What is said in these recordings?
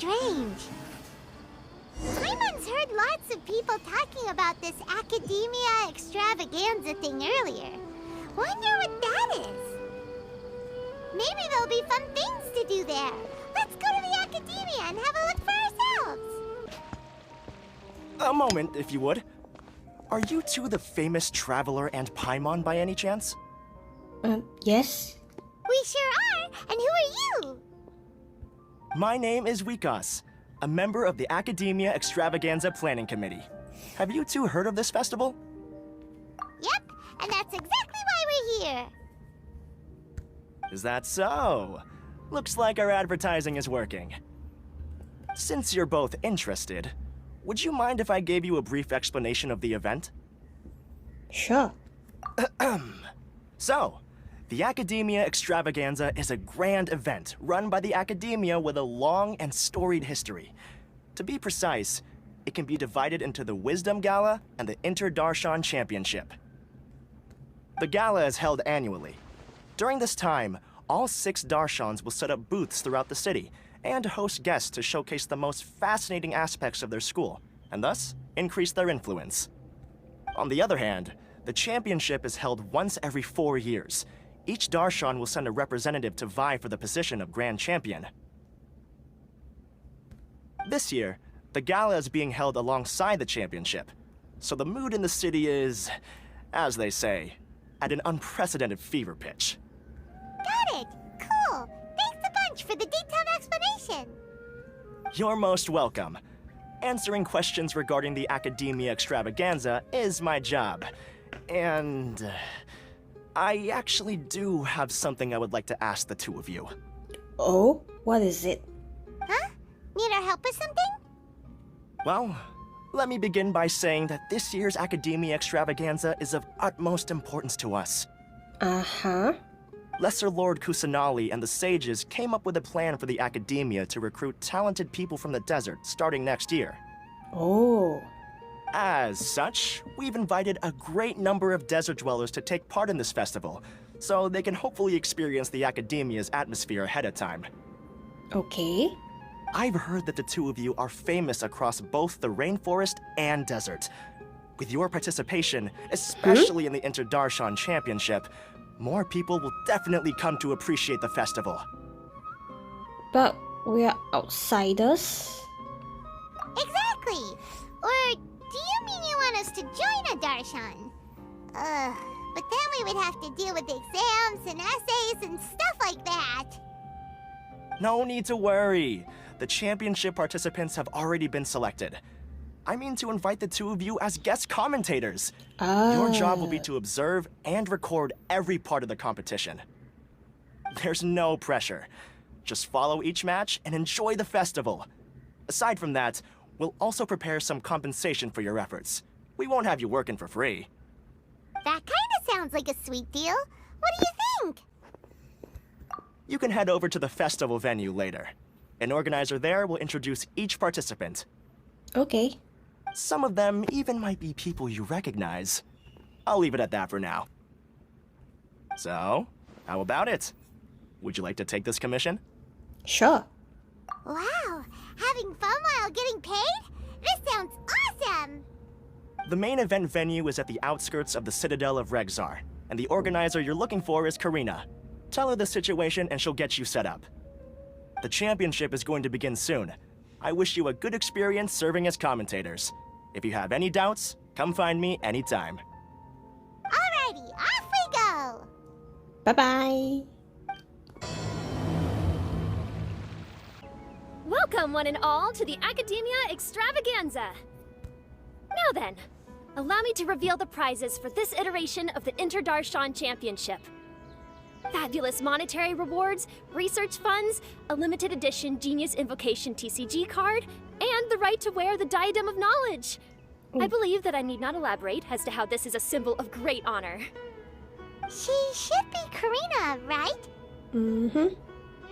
strange. Simon's heard lots of people talking about this Academia Extravaganza thing earlier. Wonder what that is. Maybe there'll be fun things to do there. Let's go to the Academia and have a look for ourselves. A moment, if you would. Are you two the famous Traveler and Paimon by any chance? Yes. We sure are. And who are you? My name is Wikas, a member of the Academia Extravaganza Planning Committee. Have you two heard of this festival? Yep, and that's exactly why we're here. Is that so? Looks like our advertising is working. Since you're both interested, would you mind if I gave you a brief explanation of the event? Sure. So, the Academia Extravaganza is a grand event run by the Academia with a long and storied history. To be precise, it can be divided into the Wisdom Gala and the Inter-Darshan Championship. The gala is held annually. During this time, all 6 Darshans will set up booths throughout the city and host guests to showcase the most fascinating aspects of their school, and thus increase their influence. On the other hand, the championship is held once every 4 years. Each Darshan will send a representative to vie for the position of Grand Champion. This year, the gala is being held alongside the championship, so the mood in the city is, as they say, at an unprecedented fever pitch. Got it. Cool. Thanks a bunch for the detailed explanation. You're most welcome. Answering questions regarding the Academia Extravaganza is my job. And I actually do have something I would like to ask the two of you. Oh, what is it? Huh? Need our help with something? Well, let me begin by saying that this year's Academia Extravaganza is of utmost importance to us. Uh-huh. Lesser Lord Kusanali and the sages came up with a plan for the Academia to recruit talented people from the desert starting next year. Oh. As such, we've invited a great number of desert dwellers to take part in this festival, so they can hopefully experience the Academia's atmosphere ahead of time. Okay. I've heard that the two of you are famous across both the rainforest and desert. With your participation, especially in the Inter-Darshan Championship, more people will definitely come to appreciate the festival. But we're outsiders? Exactly. Or do you mean you want us to join a Darshan? But then we would have to deal with exams and essays and stuff like that. No need to worry. The championship participants have already been selected. I mean to invite the two of you as guest commentators. Your job will be to observe and record every part of the competition. There's no pressure. Just follow each match and enjoy the festival. Aside from that, we'll also prepare some compensation for your efforts. We won't have you working for free. That kinda sounds like a sweet deal. What do you think? You can head over to the festival venue later. An organizer there will introduce each participant. Okay. Some of them even might be people you recognize. I'll leave it at that for now. So, how about it? Would you like to take this commission? Sure. Wow, having fun while getting paid? This sounds awesome! The main event venue is at the outskirts of the Citadel of Regzar, and the organizer you're looking for is Karina. Tell her the situation and she'll get you set up. The championship is going to begin soon. I wish you a good experience serving as commentators. If you have any doubts, come find me anytime. Alrighty, off we go! Bye-bye. Welcome, one and all, to the Academia Extravaganza! Now then, allow me to reveal the prizes for this iteration of the Inter-Darshan Championship. Fabulous monetary rewards, research funds, a limited edition Genius Invocation TCG card, and the right to wear the Diadem of Knowledge. I believe that I need not elaborate as to how this is a symbol of great honor. She should be Karina, right? Mm-hmm.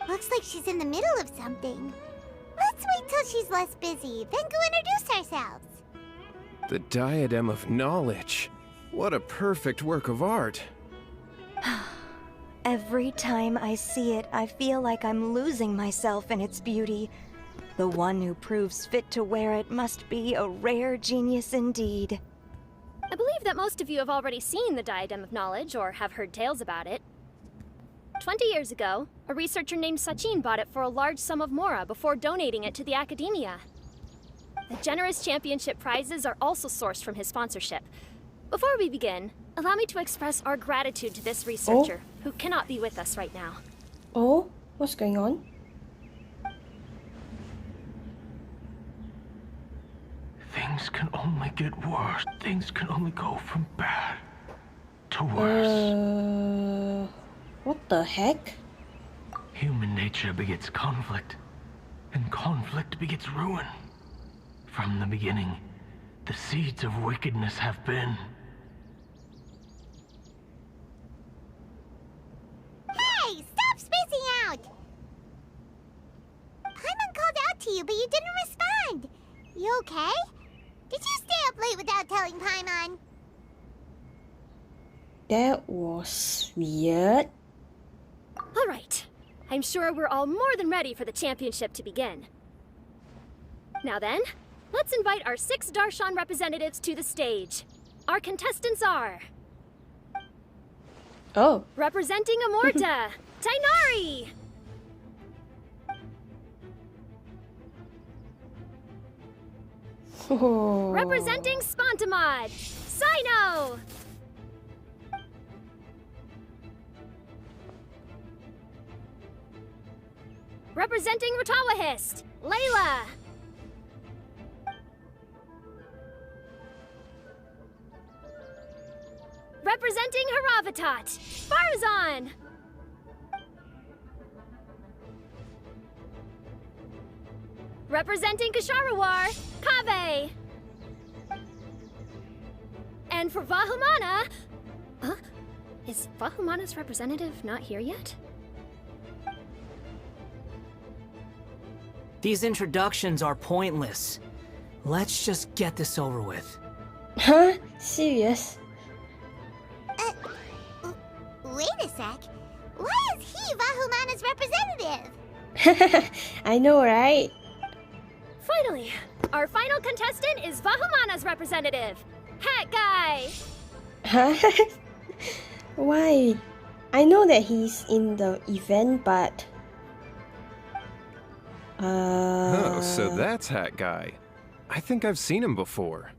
Looks like she's in the middle of something. Let's wait till she's less busy, then go introduce ourselves. The Diadem of Knowledge. What a perfect work of art. Every time I see it, I feel like I'm losing myself in its beauty. The one who proves fit to wear it must be a rare genius indeed. I believe that most of you have already seen the Diadem of Knowledge or have heard tales about it. 20 years ago, a researcher named Sachin bought it for a large sum of mora before donating it to the Academia. The generous championship prizes are also sourced from his sponsorship. Before we begin, allow me to express our gratitude to this researcher, who cannot be with us right now. Oh, what's going on? Things can only get worse. Things can only go from bad to worse. What the heck? Human nature begets conflict, and conflict begets ruin. From the beginning, the seeds of wickedness have been. Hey, stop spacing out! Paimon called out to you, but you didn't respond. You okay? Did you stay up late without telling Paimon? That was weird. All right. I'm sure we're all more than ready for the championship to begin. Now then, let's invite our 6 Darshan representatives to the stage. Our contestants are... Oh. Representing Amorta, Tighnari! Oh. Representing Spontamod, Cyno! Representing Ratawahist, Layla! Representing Haravatat, Faruzan! Representing Kasharawar, Kaveh! And for Vahumana... Huh? Is Vahumana's representative not here yet? These introductions are pointless. Let's just get this over with. Huh? Serious? Wait a sec. Why is he Vahumana's representative? I know, right? Finally, our final contestant is Vahumana's representative, Hat Guy! Huh? Why? I know that he's in the event, but... Oh, so that's Hat Guy. I think I've seen him before.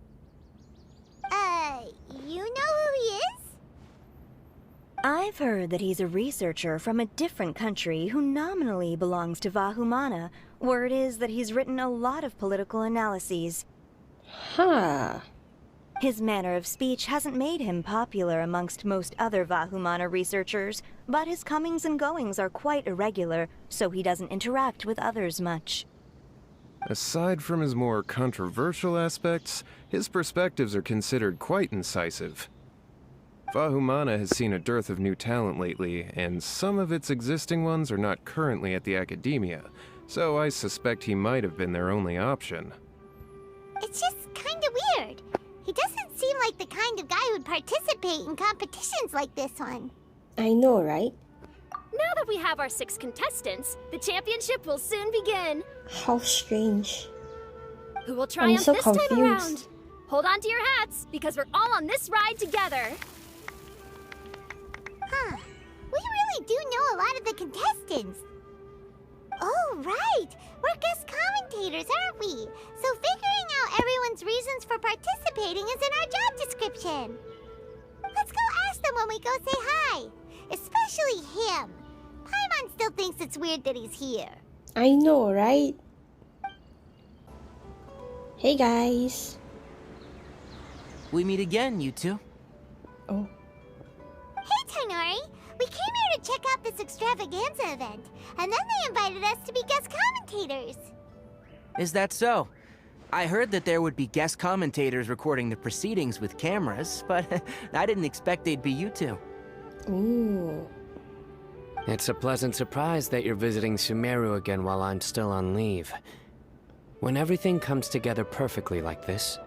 You know who he is? I've heard that he's a researcher from a different country who nominally belongs to Vahumana. Word is that he's written a lot of political analyses. Huh. His manner of speech hasn't made him popular amongst most other Vahumana researchers, but his comings and goings are quite irregular, so he doesn't interact with others much. Aside from his more controversial aspects, his perspectives are considered quite incisive. Vahumana has seen a dearth of new talent lately, and some of its existing ones are not currently at the Academia, so I suspect he might have been their only option. It's just kinda weird. He doesn't seem like the kind of guy who'd participate in competitions like this one. I know, right? Now that we have our 6 contestants, the championship will soon begin. How strange. Who will triumph so this time confused. around? Hold on to your hats, because we're all on this ride together. Huh. We really do know a lot of the contestants. Oh, right. We're guest commentators, aren't we? So figuring out everyone's reasons for participating is in our job description. Let's go ask them when we go say hi. Especially him. Paimon still thinks it's weird that he's here. I know, right? Hey, guys. We meet again, you two. Oh. Hey, Tighnari. We came here to check out this extravaganza event, and then they invited us to be guest commentators. Is that so? I heard that there would be guest commentators recording the proceedings with cameras, but I didn't expect they'd be you two. Ooh. It's a pleasant surprise that you're visiting Sumeru again while I'm still on leave. When everything comes together perfectly like this,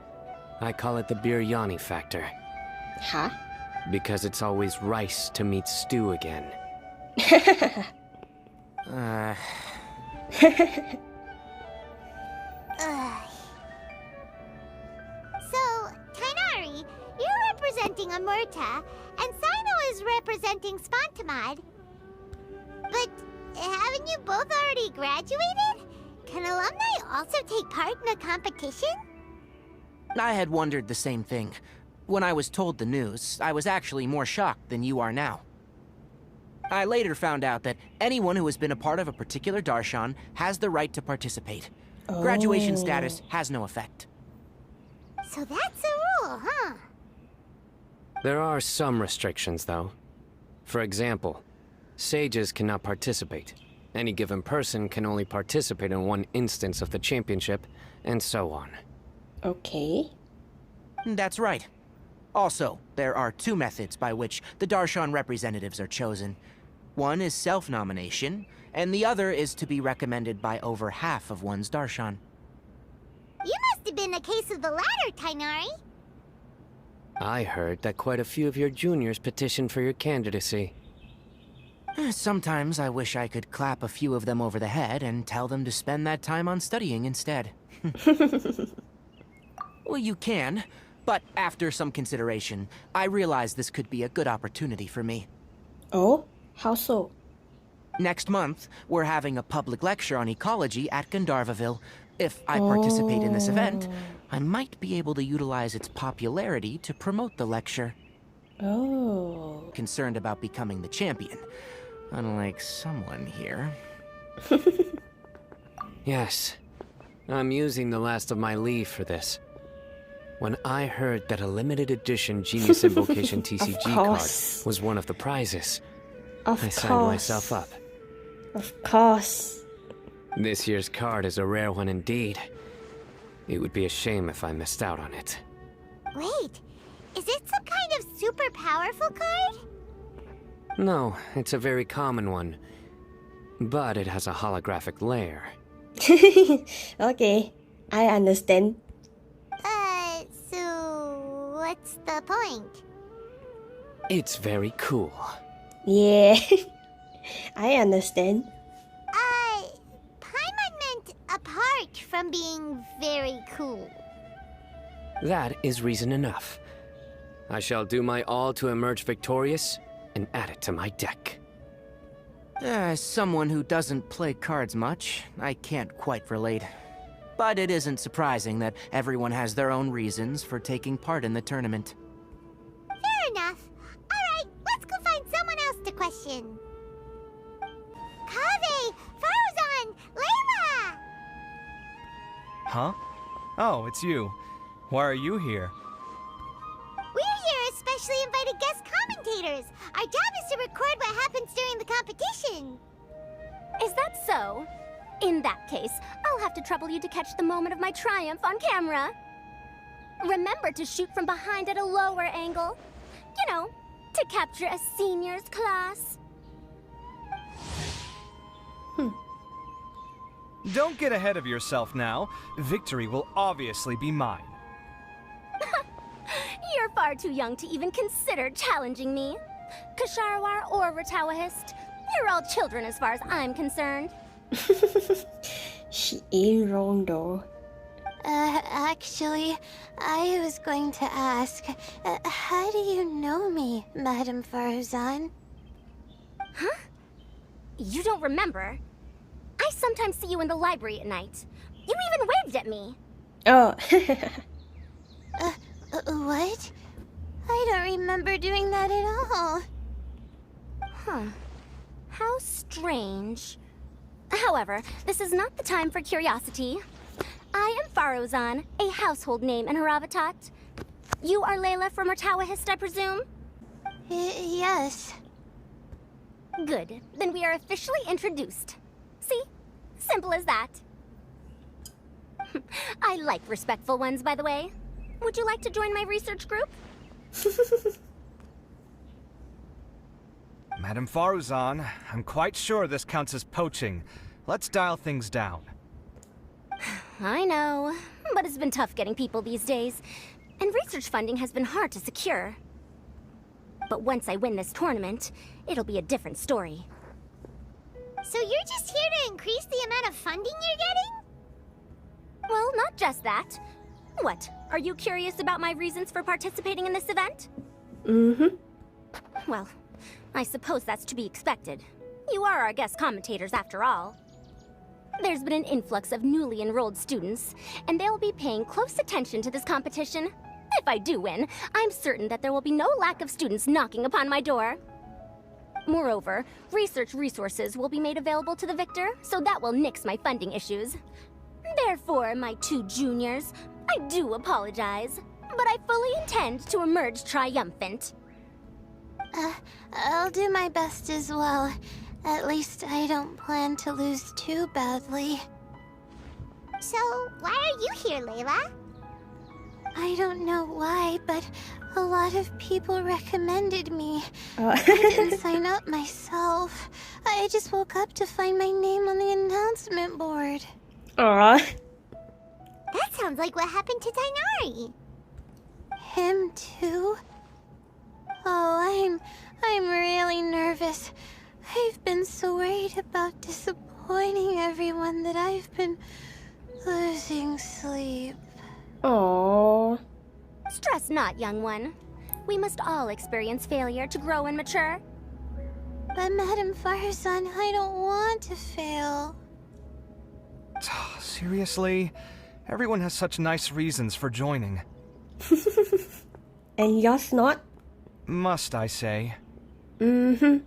I call it the biryani factor. Huh? Because it's always rice to meet stew again. Amurta, and Cyno is representing Spontamod. But haven't you both already graduated? Can alumni also take part in a competition? I had wondered the same thing. When I was told the news, I was actually more shocked than you are now. I later found out that anyone who has been a part of a particular Darshan has the right to participate. Graduation status has no effect. So that's the rule, huh? There are some restrictions, though. For example, sages cannot participate. Any given person can only participate in one instance of the championship, and so on. Okay. That's right. Also, there are two methods by which the Darshan representatives are chosen. One is self-nomination, and the other is to be recommended by over half of one's Darshan. You must have been a case of the latter, Tighnari. I heard that quite a few of your juniors petitioned for your candidacy. Sometimes I wish I could clap a few of them over the head and tell them to spend that time on studying instead. Well, you can, but after some consideration, I realized this could be a good opportunity for me. Oh? How so? Next month, we're having a public lecture on ecology at Gandharvaville. If I participate in this event, I might be able to utilize its popularity to promote the lecture. Oh. Concerned about becoming the champion, unlike someone here. Yes. I'm using the last of my leave for this. When I heard that a limited edition Genius Invocation TCG card was one of the prizes, I signed myself up. Of course. This year's card is a rare one indeed. It would be a shame if I missed out on it. Wait, is it some kind of super powerful card? No, it's a very common one. But it has a holographic layer. Okay, I understand. So what's the point? It's very cool. Yeah, I understand. Paimon meant apart from being very cool. That is reason enough. I shall do my all to emerge victorious and add it to my deck. As someone who doesn't play cards much, I can't quite relate. But it isn't surprising that everyone has their own reasons for taking part in the tournament. Fair enough. Alright, let's go find someone else to question. Kaveh! Faruzan! Layla! Huh? Oh, it's you. Why are you here? We're here as specially invited guest commentators. Our job is to record what happens during the competition. Is that so? In that case, I'll have to trouble you to catch the moment of my triumph on camera. Remember to shoot from behind at a lower angle. You know, to capture a seniors class. Don't get ahead of yourself now. Victory will obviously be mine. You're far too young to even consider challenging me. Kasharawar or Ratawahist, you're all children as far as I'm concerned. She ain't wrong though. Actually, I was going to ask, how do you know me, Madame Faruzan? Huh? You don't remember? I sometimes see you in the library at night. You even waved at me. Oh. What? I don't remember doing that at all. Huh. How strange. However, this is not the time for curiosity. I am Faruzan, a household name in Haravatat. You are Layla from Ratawahist, I presume? Yes. Good. Then we are officially introduced. See? Simple as that. I like respectful ones, by the way. Would you like to join my research group? Madame Faruzan, I'm quite sure this counts as poaching. Let's dial things down. I know, but it's been tough getting people these days, and research funding has been hard to secure. But once I win this tournament, it'll be a different story. So you're just here to increase the amount of funding you're getting? Well, not just that. What, are you curious about my reasons for participating in this event? Mm-hmm. Well, I suppose that's to be expected. You are our guest commentators after all. There's been an influx of newly enrolled students, and they'll be paying close attention to this competition. If I do win, I'm certain that there will be no lack of students knocking upon my door. Moreover, research resources will be made available to the victor, so that will nix my funding issues. Therefore, my 2 juniors, I do apologize, but I fully intend to emerge triumphant. I'll do my best as well. At least I don't plan to lose too badly. So, why are you here, Layla? I don't know why, but a lot of people recommended me. Oh. I didn't sign up myself. I just woke up to find my name on the announcement board. Aw. That sounds like what happened to Tighnari. Him too? Oh, I'm really nervous. I've been so worried about disappointing everyone that I've been losing sleep. Aww. Stress not, young one. We must all experience failure to grow and mature. But Madame Faruzan, I don't want to fail. Seriously? Everyone has such nice reasons for joining. And yours not? Must I say? Mm-hmm.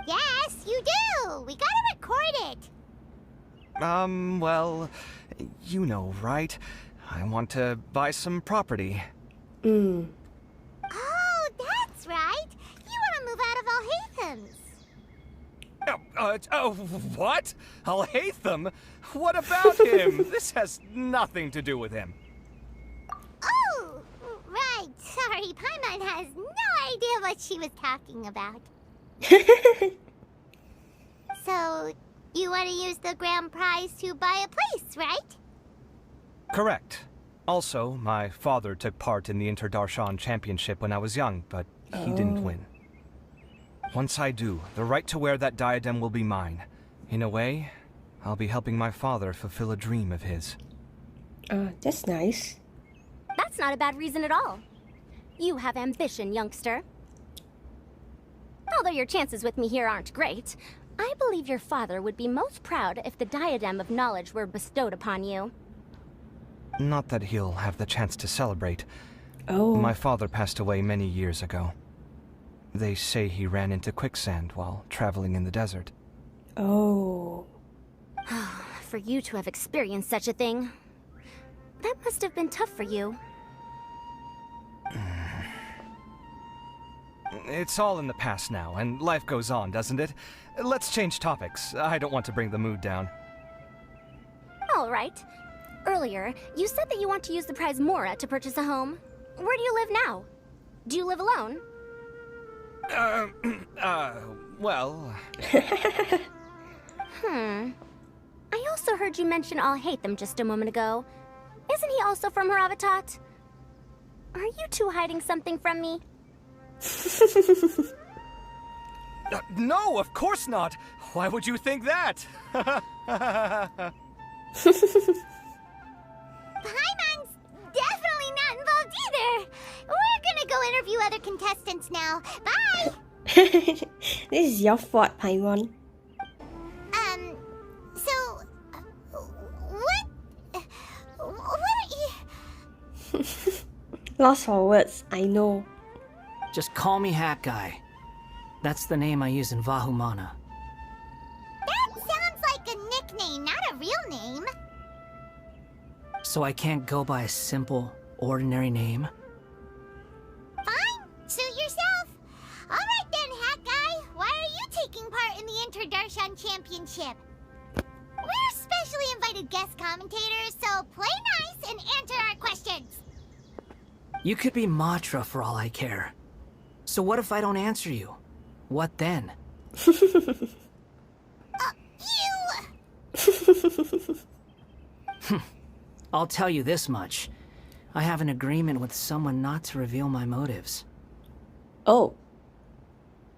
Yes, you do! We gotta record it! Well, you know, right? I want to buy some property. Mm. Oh, that's right! You wanna move out of Alhaitham's. What? Alhaitham? What about him? This has nothing to do with him. Oh, right. Sorry, Paimon has no idea what she was talking about. So, you want to use the grand prize to buy a place, right? Correct. Also, my father took part in the Inter-Darshan Championship when I was young, but he didn't win. Once I do, the right to wear that diadem will be mine. In a way, I'll be helping my father fulfill a dream of his. That's nice. That's not a bad reason at all. You have ambition, youngster. Although your chances with me here aren't great, I believe your father would be most proud if the diadem of knowledge were bestowed upon you. Not that he'll have the chance to celebrate. Oh. My father passed away many years ago. They say he ran into quicksand while traveling in the desert. Oh. For you to have experienced such a thing, that must have been tough for you. It's all in the past now, and life goes on, doesn't it? Let's change topics. I don't want to bring the mood down. All right. Earlier, you said that you want to use the prize Mora to purchase a home. Where do you live now? Do you live alone? Well... I also heard you mention Alhaitham just a moment ago. Isn't he also from Haravatat? Are you two hiding something from me? No, of course not! Why would you think that? Paimon's definitely not involved either! We're gonna go interview other contestants now. Bye! This is your fault, Paimon. So... What are you... Lost for words, I know. Just call me Hat Guy. That's the name I use in Vahumana. That sounds like a nickname, not a real name. So I can't go by a simple, ordinary name? Fine, suit yourself. Alright then, Hat Guy. Why are you taking part in the Inter-Darshan Championship? We're specially invited guest commentators, so play nice and answer our questions. You could be Matra for all I care. So what if I don't answer you? What then? I'll tell you this much. I have an agreement with someone not to reveal my motives. Oh.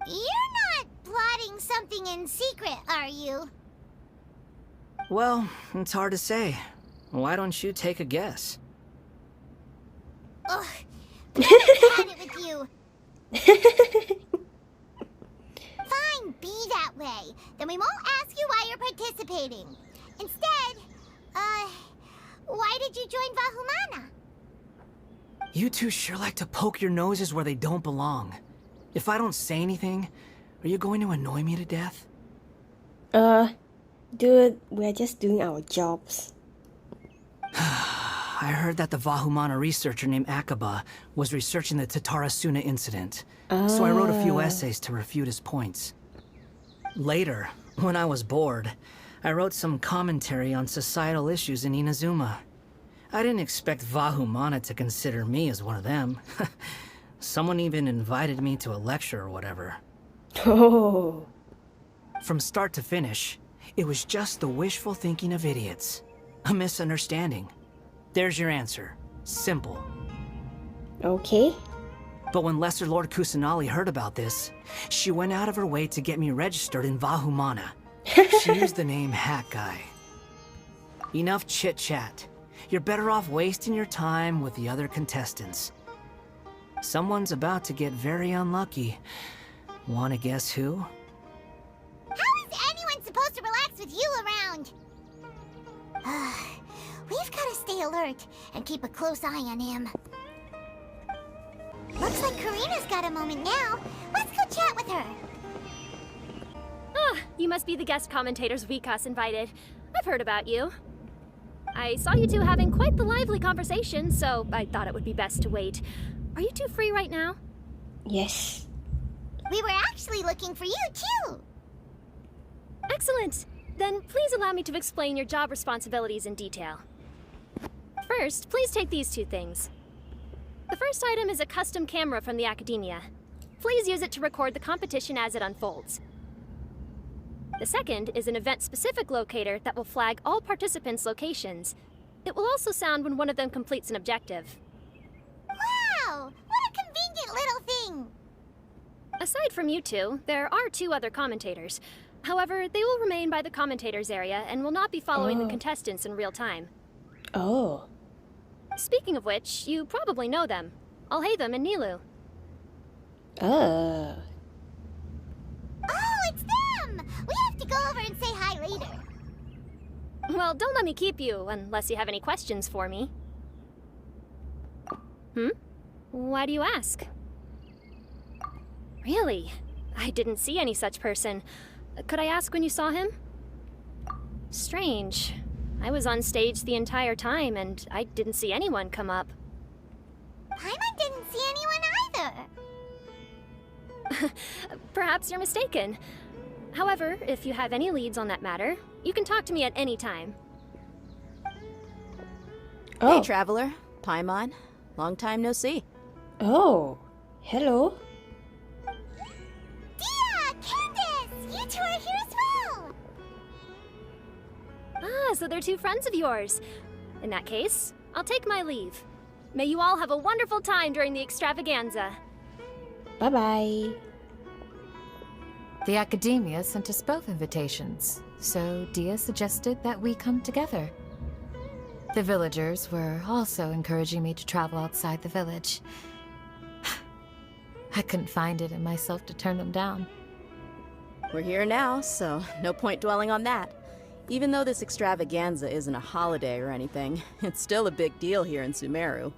You're not plotting something in secret, are you? Well, it's hard to say. Why don't you take a guess? Ugh. I've had it with you. Fine, be that way. Then we won't ask you why you're participating. Instead, why did you join Vahumana? You two sure like to poke your noses where they don't belong. If I don't say anything, are you going to annoy me to death? Dude, we're just doing our jobs. I heard that the Vahumana researcher named Akaba was researching the Tatarasuna incident, so I wrote a few essays to refute his points. Later, when I was bored, I wrote some commentary on societal issues in Inazuma. I didn't expect Vahumana to consider me as one of them. Someone even invited me to a lecture or whatever. Oh. From start to finish, it was just the wishful thinking of idiots. A misunderstanding. There's your answer. Simple. Okay. But when Lesser Lord Kusanali heard about this, she went out of her way to get me registered in Vahumana. She used the name Hat Guy. Enough chit-chat. You're better off wasting your time with the other contestants. Someone's about to get very unlucky. Wanna guess who? How is anyone supposed to relax with you around? We've got to stay alert and keep a close eye on him. Looks like Karina's got a moment now. Let's go chat with her. Ah, you must be the guest commentators Vikas invited. I've heard about you. I saw you two having quite the lively conversation, so I thought it would be best to wait. Are you two free right now? Yes. We were actually looking for you, too. Excellent. Then please allow me to explain your job responsibilities in detail. First, please take these two things. The first item is a custom camera from the Academia. Please use it to record the competition as it unfolds. The second is an event-specific locator that will flag all participants' locations. It will also sound when one of them completes an objective. Wow! What a convenient little thing! Aside from you two, there are two other commentators. However, they will remain by the commentators area and will not be following the contestants in real time. Oh. Speaking of which, you probably know them. Alhaitham and Nilou. Oh, it's them! We have to go over and say hi later. Well, don't let me keep you, unless you have any questions for me. Why do you ask? Really? I didn't see any such person. Could I ask when you saw him? Strange. I was on stage the entire time, and I didn't see anyone come up. Paimon didn't see anyone either. Perhaps you're mistaken. However, if you have any leads on that matter, you can talk to me at any time. Oh. Hey, Traveler. Paimon. Long time no see. Oh. Hello. Dehya! Candace! You two are here as well! Ah, so they're two friends of yours. In that case, I'll take my leave. May you all have a wonderful time during the extravaganza. Bye-bye. The Academia sent us both invitations, so Dehya suggested that we come together. The villagers were also encouraging me to travel outside the village. I couldn't find it in myself to turn them down. We're here now, so no point dwelling on that. Even though this extravaganza isn't a holiday or anything, it's still a big deal here in Sumeru.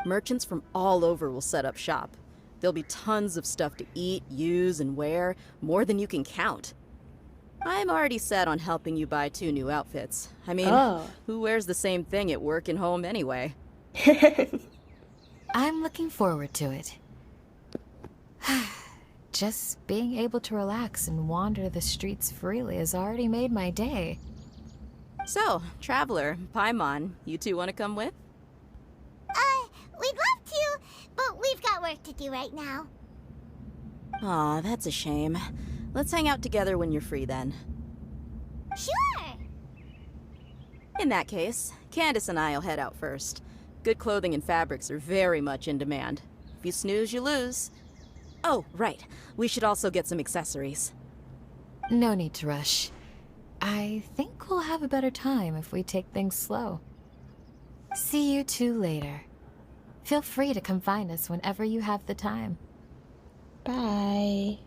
Merchants from all over will set up shop. There'll be tons of stuff to eat, use, and wear, more than you can count. I'm already set on helping you buy 2 new outfits. I mean, who wears the same thing at work and home anyway? I'm looking forward to it. Just being able to relax and wander the streets freely has already made my day. So, Traveler, Paimon, you two want to come with? We'd love to, but we've got work to do right now. Aw, that's a shame. Let's hang out together when you're free then. Sure! In that case, Candace and I'll head out first. Good clothing and fabrics are very much in demand. If you snooze, you lose. Oh, right. We should also get some accessories. No need to rush. I think we'll have a better time if we take things slow. See you two later. Feel free to come find us whenever you have the time. Bye.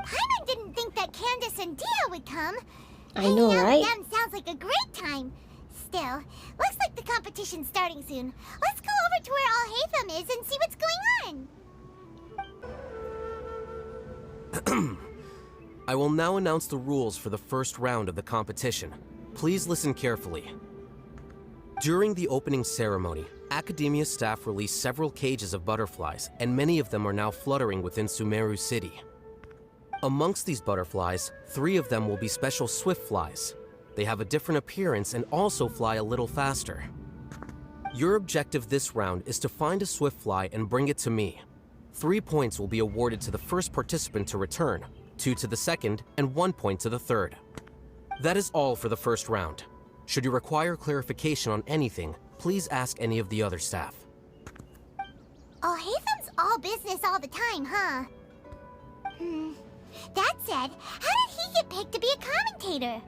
Paimon didn't think that Candace and Dehya would come. I know, right? Hanging out with them sounds like a great time. Still, looks like the competition's starting soon. Let's go over to where Alhaitham is and see what's going on. I will now announce the rules for the first round of the competition. Please listen carefully. During the opening ceremony, Academia staff released several cages of butterflies, and many of them are now fluttering within Sumeru City. Amongst these butterflies, 3 of them will be special swift flies. They have a different appearance and also fly a little faster. Your objective this round is to find a swift fly and bring it to me. 3 points will be awarded to the first participant to return, 2 to the second, and 1 point to the third. That is all for the first round. Should you require clarification on anything, please ask any of the other staff. Alhaitham's all business all the time, huh? That said, how did he get picked to be a commentator?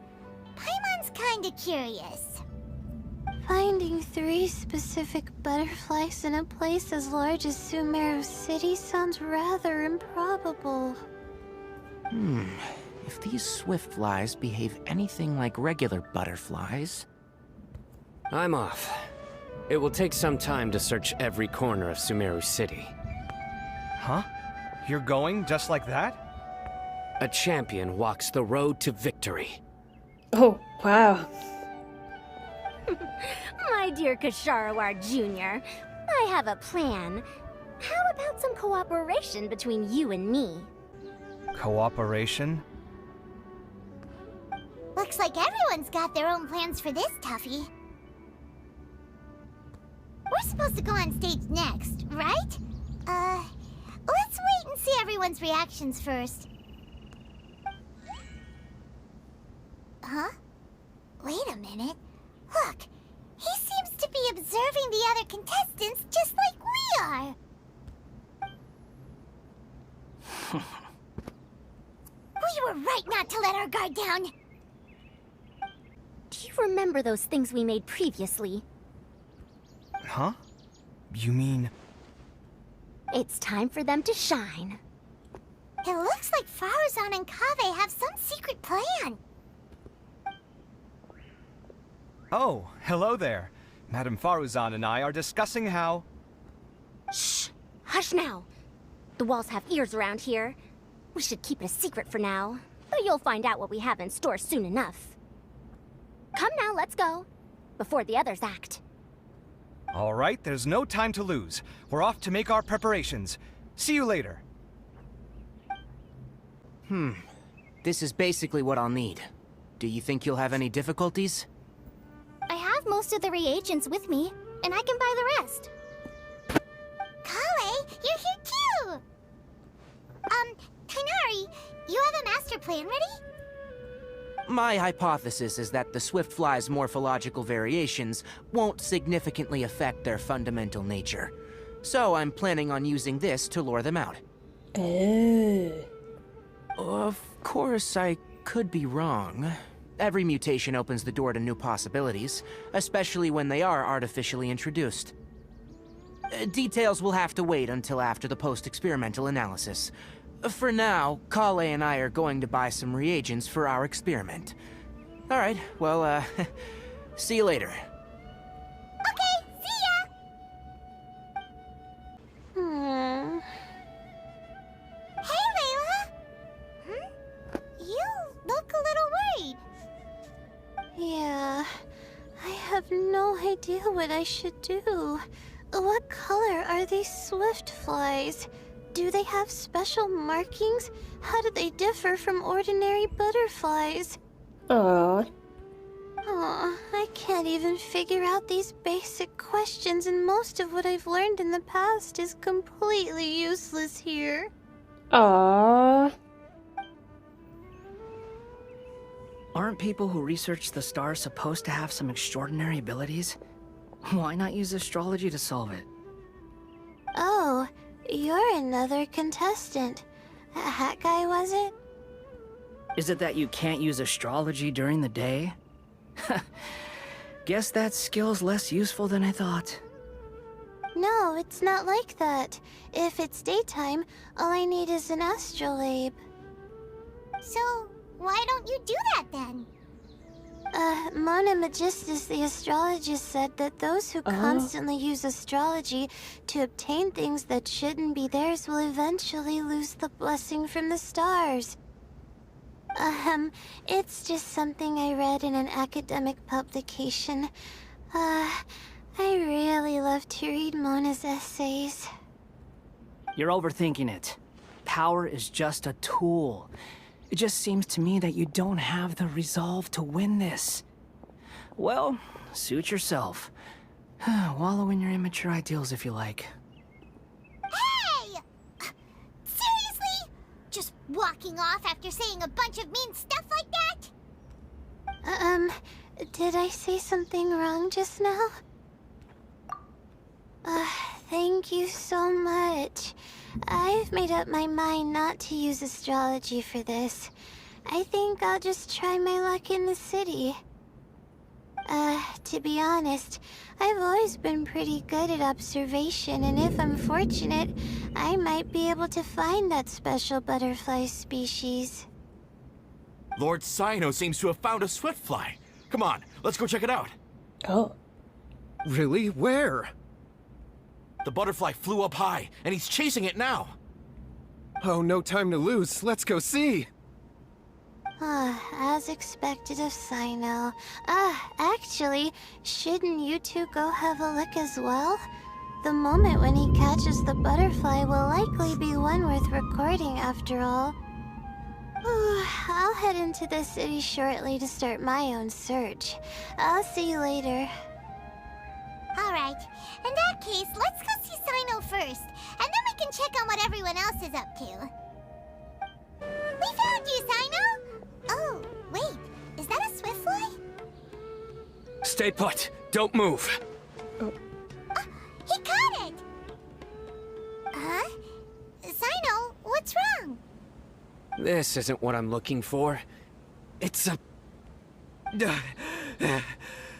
Paimon's kinda curious. Finding 3 specific butterflies in a place as large as Sumeru City sounds rather improbable. If these swift flies behave anything like regular butterflies... I'm off. It will take some time to search every corner of Sumeru City. Huh? You're going just like that? A champion walks the road to victory. Oh, wow. My dear Kasharawar Jr., I have a plan. How about some cooperation between you and me? Cooperation? Looks like everyone's got their own plans for this toughie. We're supposed to go on stage next, right? Let's wait and see everyone's reactions first. Huh? Wait a minute. Look, he seems to be observing the other contestants just like we are. We were right not to let our guard down. Do you remember those things we made previously? Huh? You mean... It's time for them to shine. It looks like Faruzan and Kaveh have some secret plan. Oh, hello there. Madame Faruzan and I are discussing how... Shh! Hush now! The walls have ears around here. We should keep it a secret for now, but you'll find out what we have in store soon enough. Come now, let's go, before the others act. All right, there's no time to lose. We're off to make our preparations. See you later. This is basically what I'll need. Do you think you'll have any difficulties? I have most of the reagents with me, and I can buy the rest. Collei, you're here too! Tighnari, you have a master plan ready? My hypothesis is that the swift fly's morphological variations won't significantly affect their fundamental nature. So I'm planning on using this to lure them out. Of course, I could be wrong. Every mutation opens the door to new possibilities, especially when they are artificially introduced. Details will have to wait until after the post-experimental analysis. For now, Collei and I are going to buy some reagents for our experiment. Alright, well, see you later. Okay, see ya! Hey, Layla! You look a little worried. Yeah, I have no idea what I should do. What color are these swift flies? Do they have special markings? How do they differ from ordinary butterflies? Aww. Aw, I can't even figure out these basic questions, and most of what I've learned in the past is completely useless here. Aww. Aren't people who research the stars supposed to have some extraordinary abilities? Why not use astrology to solve it? Oh, you're another contestant. That guy, was it? Is it that you can't use astrology during the day? Guess that skill's less useful than I thought. No, it's not like that. If it's daytime, all I need is an astrolabe. So, why don't you do that then? Mona Magistus, the astrologist, said that those who constantly use astrology to obtain things that shouldn't be theirs will eventually lose the blessing from the stars. It's just something I read in an academic publication. I really love to read Mona's essays. You're overthinking it. Power is just a tool. It just seems to me that you don't have the resolve to win this. Well, suit yourself. Wallow in your immature ideals if you like. Hey! Seriously? Just walking off after saying a bunch of mean stuff like that? Did I say something wrong just now? Thank you so much. I've made up my mind not to use astrology for this. I think I'll just try my luck in the city. To be honest, I've always been pretty good at observation, and if I'm fortunate, I might be able to find that special butterfly species. Lord Cyno seems to have found a swiftfly. Come on, let's go check it out. Oh. Really? Where? The butterfly flew up high, and he's chasing it now. Oh, no time to lose. Let's go see. As expected of Cyno. Actually, shouldn't you two go have a look as well? The moment when he catches the butterfly will likely be one worth recording after all. I'll head into the city shortly to start my own search. I'll see you later. Alright, in that case, let's go see Cyno first, and then we can check on what everyone else is up to. We found you, Cyno! Oh, wait, is that a swiftfly? Stay put. Don't move. He caught it! Huh? Cyno, what's wrong? This isn't what I'm looking for. It's a...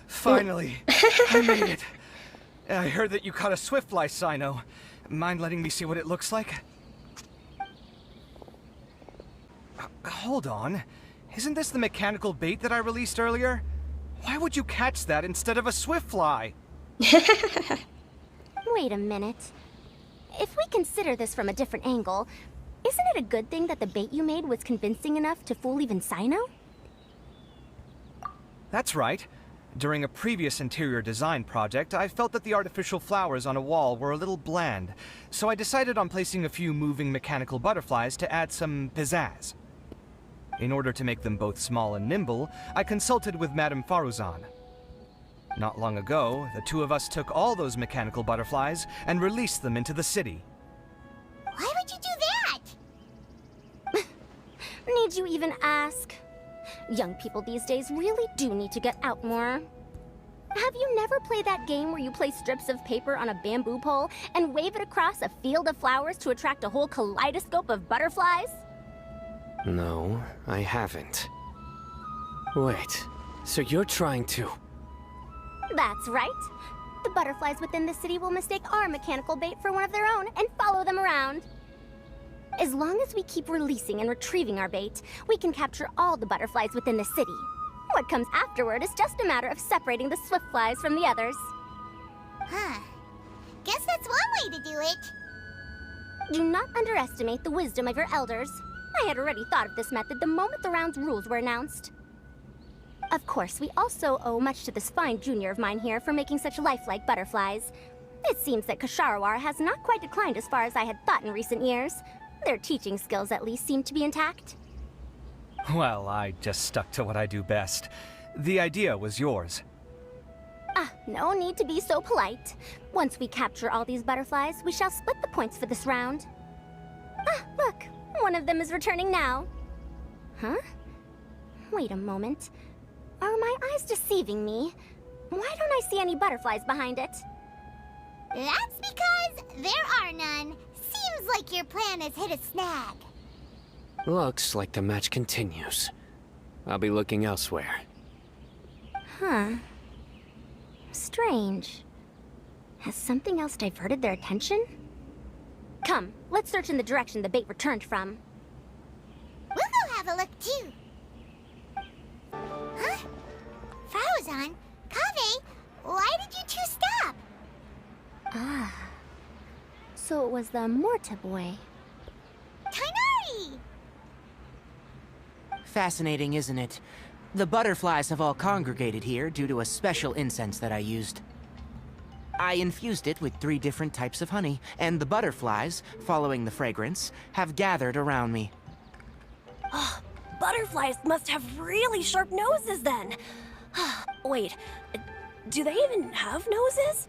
Finally, I made it. I heard that you caught a swiftfly, Cyno. Mind letting me see what it looks like? Hold on. Isn't this the mechanical bait that I released earlier? Why would you catch that instead of a swiftfly? Wait a minute. If we consider this from a different angle, isn't it a good thing that the bait you made was convincing enough to fool even Cyno? That's right. During a previous interior design project, I felt that the artificial flowers on a wall were a little bland, so I decided on placing a few moving mechanical butterflies to add some pizzazz. In order to make them both small and nimble, I consulted with Madame Faruzan. Not long ago, the two of us took all those mechanical butterflies and released them into the city. Why would you do that? Need you even ask? Young people these days really do need to get out more. Have you never played that game where you place strips of paper on a bamboo pole and wave it across a field of flowers to attract a whole kaleidoscope of butterflies? No, I haven't. Wait, so you're trying to... That's right. The butterflies within the city will mistake our mechanical bait for one of their own and follow them around. As long as we keep releasing and retrieving our bait, we can capture all the butterflies within the city. What comes afterward is just a matter of separating the swiftflies from the others. Huh. Guess that's one way to do it. Do not underestimate the wisdom of your elders. I had already thought of this method the moment the round's rules were announced. Of course, we also owe much to this fine junior of mine here for making such lifelike butterflies. It seems that Ksharawar has not quite declined as far as I had thought in recent years. Their teaching skills at least seem to be intact. Well, I just stuck to what I do best. The idea was yours. No need to be so polite. Once we capture all these butterflies, we shall split the points for this round. Look, one of them is returning now. Huh? Wait a moment. Are my eyes deceiving me? Why don't I see any butterflies behind it? That's because there are none. Seems like your plan has hit a snag. Looks like the match continues. I'll be looking elsewhere. Huh. Strange. Has something else diverted their attention? Come, let's search in the direction the bait returned from. We'll go have a look too. Huh? Faruzan? Kaveh? Why did you two stop? Ah. So it was the Morta boy. Tighnari! Fascinating, isn't it? The butterflies have all congregated here due to a special incense that I used. I infused it with 3 different types of honey, and the butterflies, following the fragrance, have gathered around me. Oh, butterflies must have really sharp noses then. Wait, do they even have noses?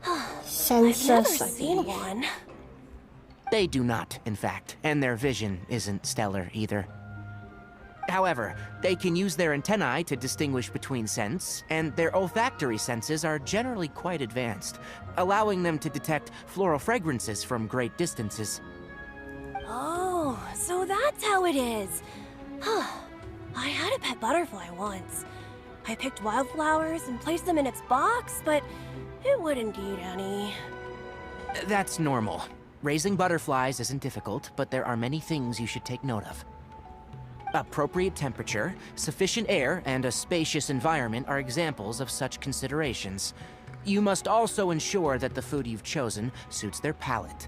I've never seen one. They do not, in fact, and their vision isn't stellar either. However, they can use their antennae to distinguish between scents, and their olfactory senses are generally quite advanced, allowing them to detect floral fragrances from great distances. Oh, so that's how it is. I had a pet butterfly once. I picked wildflowers and placed them in its box, but it wouldn't eat any. That's normal. Raising butterflies isn't difficult, but there are many things you should take note of. Appropriate temperature, sufficient air, and a spacious environment are examples of such considerations. You must also ensure that the food you've chosen suits their palate.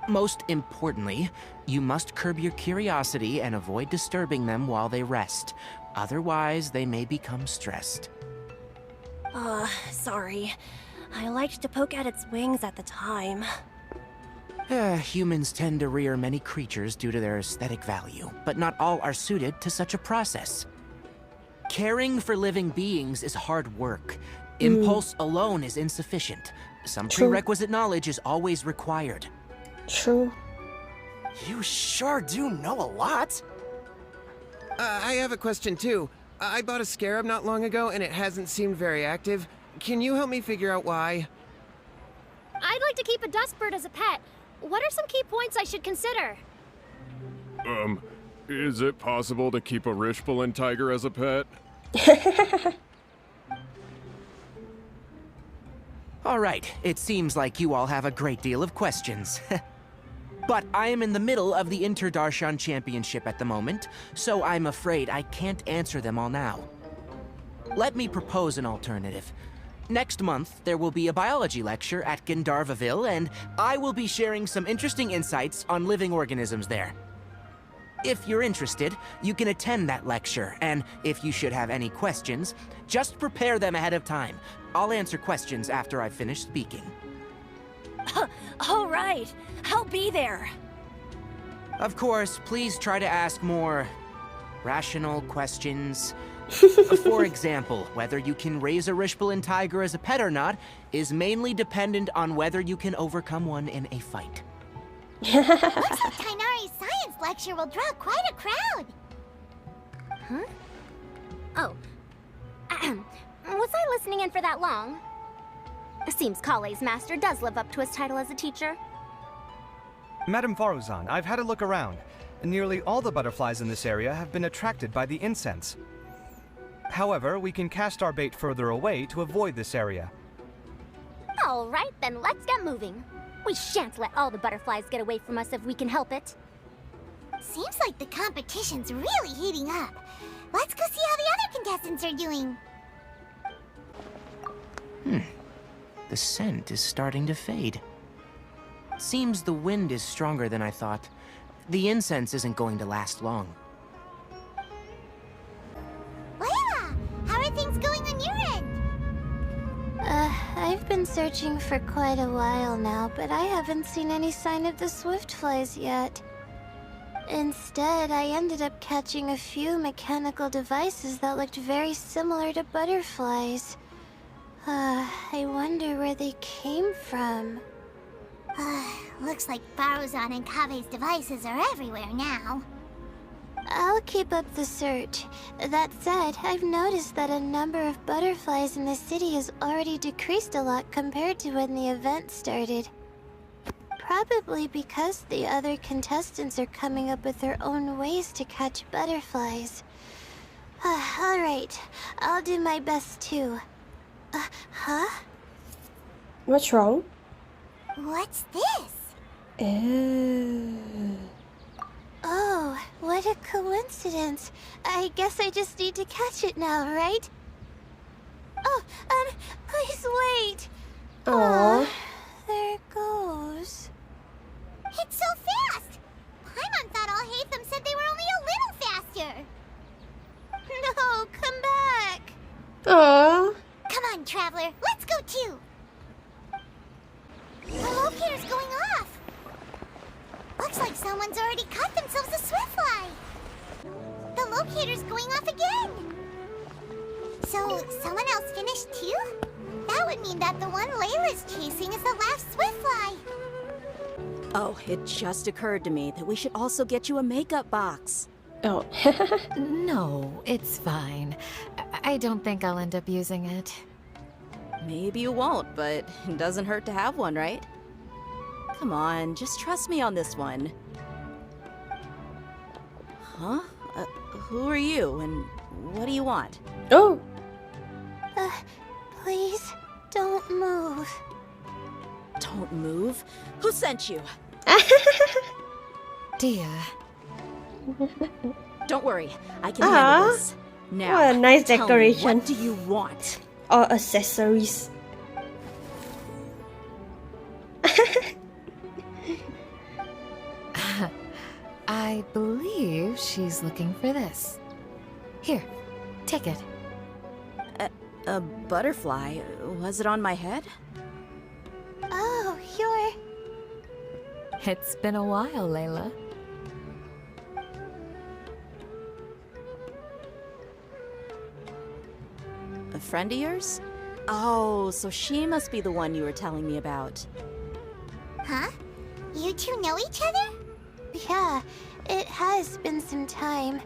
Most importantly, you must curb your curiosity and avoid disturbing them while they rest. Otherwise, they may become stressed. Sorry. I liked to poke at its wings at the time. Humans tend to rear many creatures due to their aesthetic value, but not all are suited to such a process. Caring for living beings is hard work. Impulse alone is insufficient. Some prerequisite knowledge is always required. True. You sure do know a lot. I have a question too. I bought a scarab not long ago and it hasn't seemed very active. Can you help me figure out why? I'd like to keep a dustbird as a pet. What are some key points I should consider? Is it possible to keep a Rishbalin tiger as a pet? All right, it seems like you all have a great deal of questions. But I am in the middle of the Inter-Darshan Championship at the moment, so I'm afraid I can't answer them all now. Let me propose an alternative. Next month, there will be a biology lecture at Gandharvaville, and I will be sharing some interesting insights on living organisms there. If you're interested, you can attend that lecture, and if you should have any questions, just prepare them ahead of time. I'll answer questions after I've finished speaking. All right, I'll be there. Of course, please try to ask more rational questions. For example, whether you can raise a Rishbalin tiger as a pet or not is mainly dependent on whether you can overcome one in a fight. Looks like Tighnari's science lecture will draw quite a crowd. Huh? Oh. Was I listening in for that long? Seems Collei's master does live up to his title as a teacher. Madam Faruzan, I've had a look around. Nearly all the butterflies in this area have been attracted by the incense. However, we can cast our bait further away to avoid this area. All right, then let's get moving. We shan't let all the butterflies get away from us if we can help it. Seems like the competition's really heating up. Let's go see how the other contestants are doing. The scent is starting to fade. Seems the wind is stronger than I thought. The incense isn't going to last long. Layla, how are things going on your end? I've been searching for quite a while now, but I haven't seen any sign of the swiftflies yet. Instead, I ended up catching a few mechanical devices that looked very similar to butterflies. I wonder where they came from. Looks like Faruzan and Kaveh's devices are everywhere now. I'll keep up the search. That said, I've noticed that a number of butterflies in the city has already decreased a lot compared to when the event started. Probably because the other contestants are coming up with their own ways to catch butterflies. Alright, I'll do my best too. Huh? What's wrong? What's this? Oh, what a coincidence. I guess I just need to catch it now, right? Oh, please wait. Aww. There it goes. It's so fast! Paimon thought Alhaitham said they were only a little faster. No, come back. Aww. Come on, Traveler, let's go too. The locator's going off. Looks like someone's already caught themselves a swiftfly. The locator's going off again. So, someone else finished too? That would mean that the one Layla's chasing is the last swiftfly. Oh, it just occurred to me that we should also get you a makeup box. Oh. No, it's fine. I don't think I'll end up using it. Maybe you won't, but it doesn't hurt to have one, right? Come on, just trust me on this one. Huh? Who are you, and what do you want? Oh! Please, don't move. Don't move? Who sent you? Dehya. Don't worry, I can handle this. Now, what a nice tell decoration. me, what do you want? Or accessories. I believe she's looking for this. Here, take it. A butterfly? Was it on my head? Oh, you're... It's been a while, Layla. A friend of yours? Oh, so she must be the one you were telling me about. Huh? You two know each other? Yeah, it has been some time.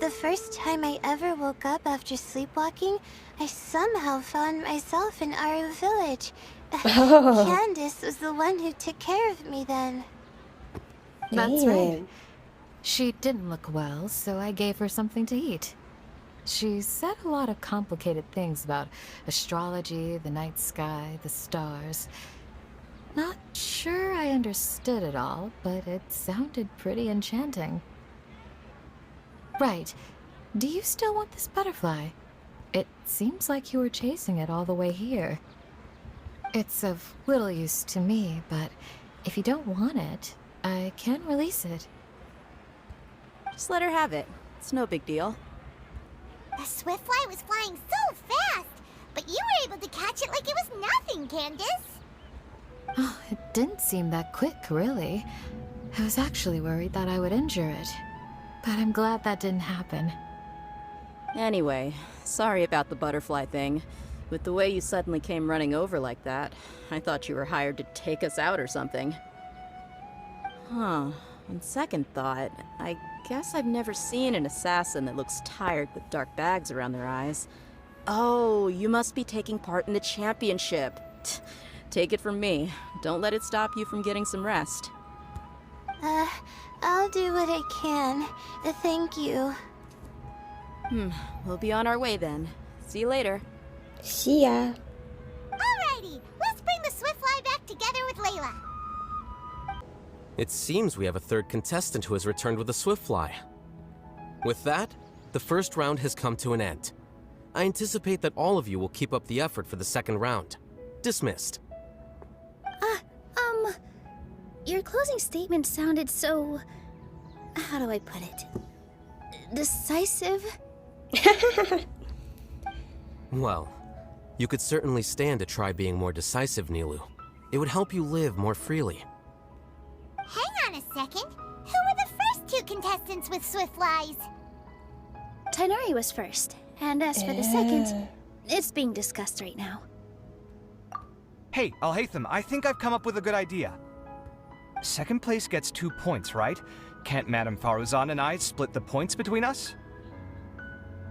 The first time I ever woke up after sleepwalking, I somehow found myself in our village. Candace was the one who took care of me then. That's right. She didn't look well, so I gave her something to eat. She said a lot of complicated things about astrology, the night sky, the stars. Not sure I understood it all, but it sounded pretty enchanting. Right. Do you still want this butterfly? It seems like you were chasing it all the way here. It's of little use to me, but if you don't want it, I can release it. Just let her have it. It's no big deal. The swiftfly was flying so fast, but you were able to catch it like it was nothing, Candace. Oh, it didn't seem that quick, really. I was actually worried that I would injure it, but I'm glad that didn't happen. Anyway, sorry about the butterfly thing. With the way you suddenly came running over like that, I thought you were hired to take us out or something. Huh. On second thought, I guess I've never seen an assassin that looks tired with dark bags around their eyes. Oh, you must be taking part in the championship. Take it from me. Don't let it stop you from getting some rest. I'll do what I can. Thank you. We'll be on our way then. See you later. See ya. Alrighty, let's bring the swiftfly back together with Layla. It seems we have a third contestant who has returned with a swiftfly. With that, the first round has come to an end. I anticipate that all of you will keep up the effort for the second round. Dismissed. Your closing statement sounded so... how do I put it? Decisive? Well, you could certainly stand to try being more decisive, Nilou. It would help you live more freely. Hang on a second. Who were the first two contestants with swiftflies? Tighnari was first, and as for the second, it's being discussed right now. Hey, Alhaitham, I think I've come up with a good idea. Second place gets 2 points, right? Can't Madame Faruzan and I split the points between us?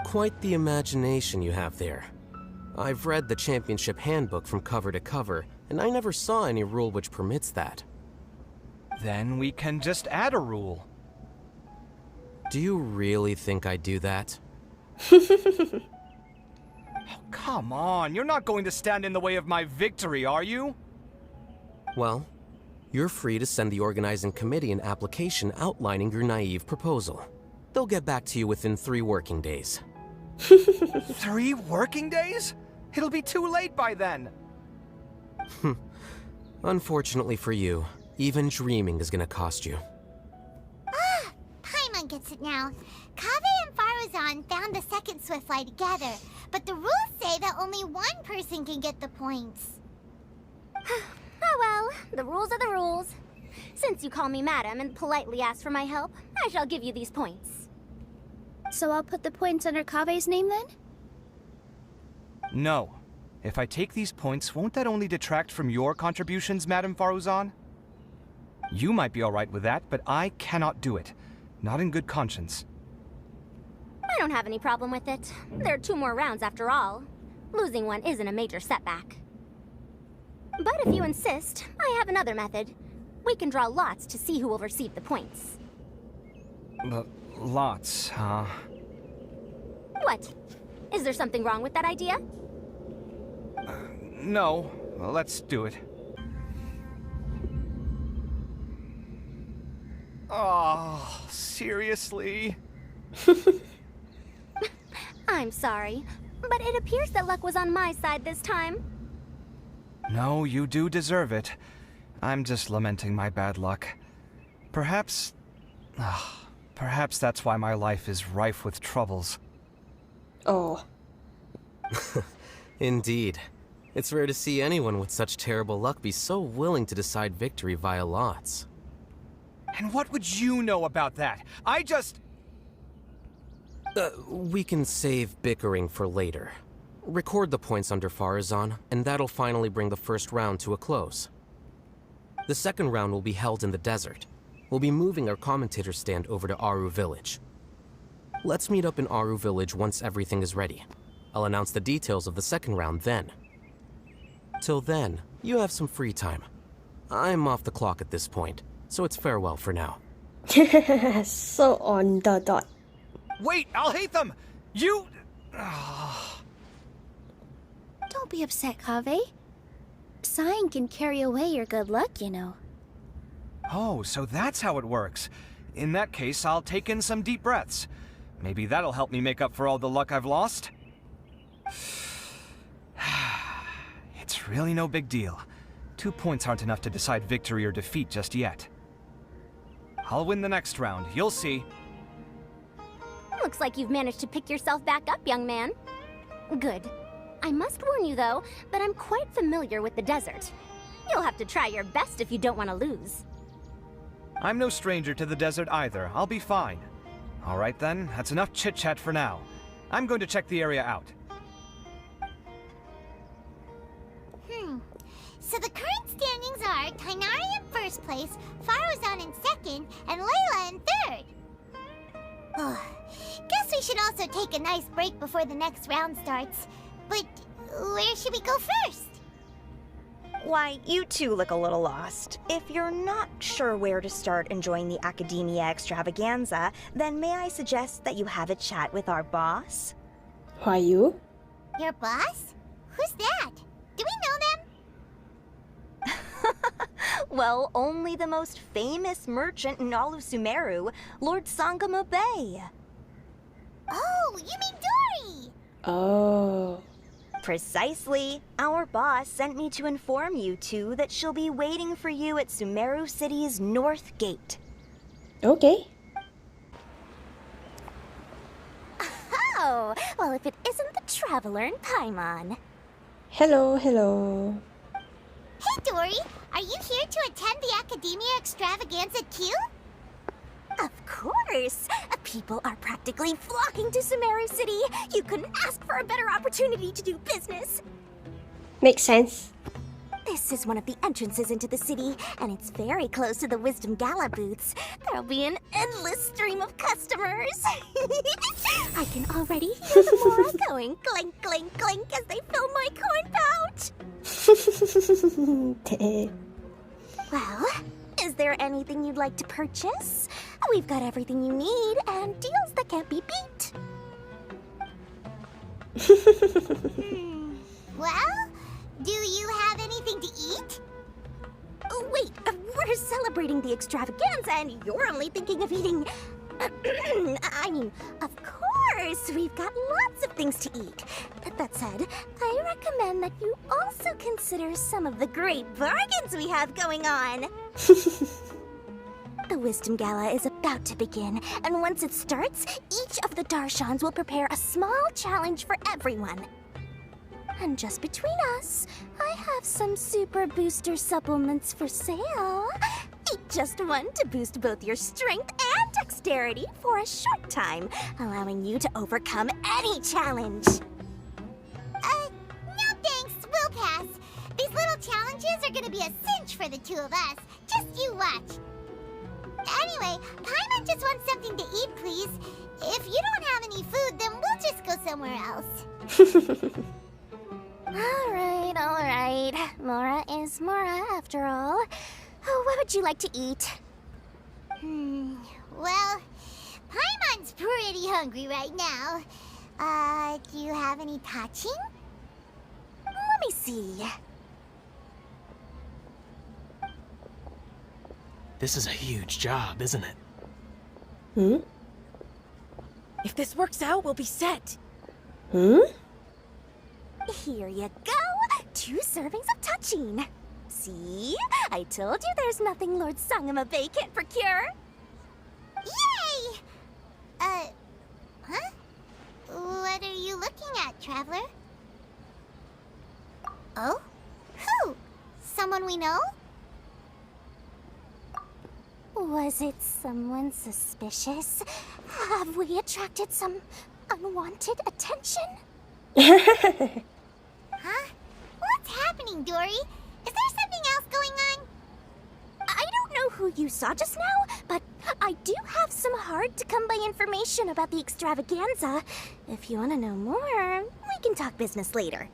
Quite the imagination you have there. I've read the championship handbook from cover to cover, and I never saw any rule which permits that. Then we can just add a rule. Do you really think I'd do that? Come on, you're not going to stand in the way of my victory, are you? Well, you're free to send the organizing committee an application outlining your naive proposal. They'll get back to you within 3 working days. 3 working days? It'll be too late by then. Unfortunately for you, even dreaming is gonna cost you. Ah, Paimon gets it now. Kaveh and Faruzan found the second Swiftfly together, but the rules say that only one person can get the points. Oh well, the rules are the rules. Since you call me madam and politely ask for my help, I shall give you these points. So I'll put the points under Kaveh's name then? No. If I take these points, won't that only detract from your contributions, Madame Faruzan? You might be alright with that, but I cannot do it. Not in good conscience. I don't have any problem with it. There are 2 more rounds after all. Losing one isn't a major setback. But if you insist, I have another method. We can draw lots to see who will receive the points. Lots, huh? What? Is there something wrong with that idea? No. Well, let's do it. Oh, seriously? I'm sorry, but it appears that luck was on my side this time. No, you do deserve it. I'm just lamenting my bad luck. Perhaps that's why my life is rife with troubles. Oh. Indeed. It's rare to see anyone with such terrible luck be so willing to decide victory via lots. And what would you know about that? I just... We can save bickering for later. Record the points under Faruzan, and that'll finally bring the first round to a close. The second round will be held in the desert. We'll be moving our commentator stand over to Aru Village. Let's meet up in Aru Village once everything is ready. I'll announce the details of the second round then. Till then, you have some free time. I'm off the clock at this point, so it's farewell for now. So on the dot. Wait, Alhaitham! You... Don't be upset, Kaveh. Sighing can carry away your good luck, you know. Oh, so that's how it works. In that case, I'll take in some deep breaths. Maybe that'll help me make up for all the luck I've lost. It's really no big deal. 2 points aren't enough to decide victory or defeat just yet. I'll win the next round, you'll see. Looks like you've managed to pick yourself back up, young man. Good. I must warn you, though, but I'm quite familiar with the desert. You'll have to try your best if you don't want to lose. I'm no stranger to the desert either. I'll be fine. All right then, that's enough chit-chat for now. I'm going to check the area out. So the current standings are Tighnari in first place, Faruzan in second, and Layla in third. Guess we should also take a nice break before the next round starts. But where should we go first? Why, you two look a little lost. If you're not sure where to start enjoying the Academia extravaganza, then may I suggest that you have a chat with our boss? Who are you? Your boss? Who's that? Do we know them? Well, only the most famous merchant in all of Sumeru, Lord Sangamo Bay. Oh, you mean Dory! Oh. Precisely. Our boss sent me to inform you two that she'll be waiting for you at Sumeru City's North Gate. Okay. Oh, well, if it isn't the traveler in Paimon. Hello, hello. Hey, Dory! Are you here to attend the Academia extravaganza too? Of course! People are practically flocking to Sumeru City. You couldn't ask for a better opportunity to do business. Makes sense. This is one of the entrances into the city, and it's very close to the Wisdom Gala booths. There'll be an endless stream of customers. I can already hear the Mora going clink, clink, clink as they fill my coin pouch. Well, is there anything you'd like to purchase? We've got everything you need and deals that can't be beat. Well, do you have anything to eat? Wait, we're celebrating the extravaganza and you're only thinking of eating... I mean, of course, we've got lots of things to eat. That said, I recommend that you also consider some of the great bargains we have going on. The Wisdom Gala is about to begin, and once it starts, each of the Darshans will prepare a small challenge for everyone. And just between us, I have some super booster supplements for sale. Eat just one to boost both your strength and dexterity for a short time, allowing you to overcome any challenge. No thanks, we'll pass. These little challenges are gonna be a cinch for the two of us. Just you watch. Anyway, Paimon just wants something to eat, please. If you don't have any food, then we'll just go somewhere else. Alright. Mora is Mora, after all. Oh, what would you like to eat? Well, Paimon's pretty hungry right now. Do you have any touching? Let me see. This is a huge job, isn't it? If this works out, we'll be set. Here you go. 2 servings of touching. See? I told you there's nothing Lord Sangamabe can't procure. Yay! Huh? What are you looking at, Traveler? Oh? Who? Someone we know? Was it someone suspicious? Have we attracted some unwanted attention? Huh? What's happening, Dory? Is there something else going on? I don't know who you saw just now, but I do have some hard-to-come-by information about the extravaganza. If you want to know more, we can talk business later.